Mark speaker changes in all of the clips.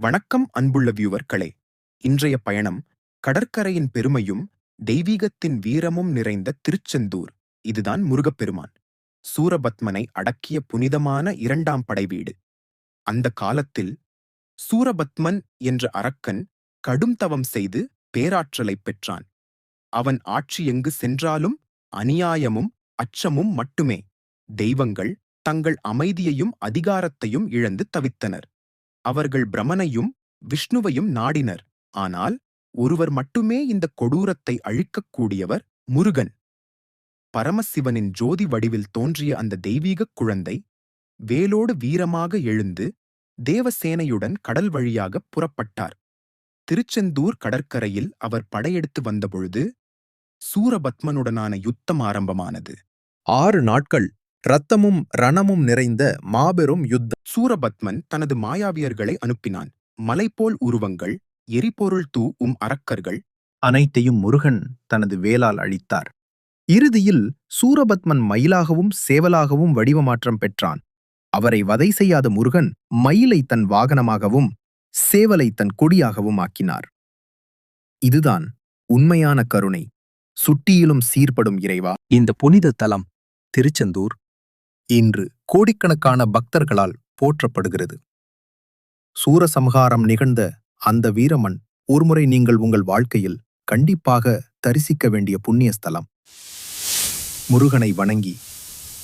Speaker 1: வணக்கம் அன்புள்ள வியூவர்களே. இன்றைய பயணம் கடற்கரையின் பெருமையும் தெய்வீகத்தின் வீரமும் நிறைந்த திருச்செந்தூர். இதுதான் முருகப்பெருமான் சூரபத்மனை அடக்கிய புனிதமான இரண்டாம் படை வீடு. அந்த காலத்தில் சூரபத்மன் என்ற அரக்கன் கடும் தவம் செய்து பேராற்றலை பெற்றான். அவன் ஆட்சி எங்கு சென்றாலும் அநியாயமும் அச்சமும் மட்டுமே. தெய்வங்கள் தங்கள் அமைதியையும் அதிகாரத்தையும் இழந்து தவித்தனர். அவர்கள் பிரமனையும் விஷ்ணுவையும் நாடினர். ஆனால் ஒருவர் மட்டுமே இந்த கொடூரத்தை அழிக்கக்கூடியவர், முருகன். பரமசிவனின் ஜோதி வடிவில் தோன்றிய அந்த தெய்வீகக் குழந்தை வேலோடு வீரமாக எழுந்து தேவசேனையுடன் கடல் வழியாக புறப்பட்டார். திருச்செந்தூர் கடற்கரையில் அவர் படையெடுத்து வந்தபொழுது சூரபத்மனுடனான யுத்தம் ஆரம்பமானது.
Speaker 2: 6 நாட்கள் இரத்தமும் ரணமும் நிறைந்த மாபெரும் யுத்தம்.
Speaker 1: சூரபத்மன் தனது மாயாவியர்களை அனுப்பினான். மலைபோல் உருவங்கள், எரிபொருள் தூவும் அரக்கர்கள்
Speaker 2: அனைத்தையும் முருகன் தனது வேலால் அழித்தார். இறுதியில் சூரபத்மன் மயிலாகவும் சேவலாகவும் வடிவமாற்றம் பெற்றான். அவரை வதை செய்யாத முருகன் மயிலை தன் வாகனமாகவும் சேவலை தன் கொடியாகவும் ஆக்கினார். இதுதான் உண்மையான கருணை. சுட்டியிலும் சீர்படும் இறைவா.
Speaker 3: இந்த புனித தலம் திருச்செந்தூர்
Speaker 2: இன்று கோடிக்கணக்கான பக்தர்களால் போற்றப்படுகிறது. சூரசம்ஹாரம் நிகழ்ந்த அந்த வீரமண் ஒருமுறை நீங்கள் உங்கள் வாழ்க்கையில் கண்டிப்பாக தரிசிக்க வேண்டிய புண்ணிய ஸ்தலம். முருகனை வணங்கி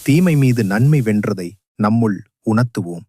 Speaker 2: தீமை மீது நன்மை வென்றதை நம்முள் உணர்த்துவோம்.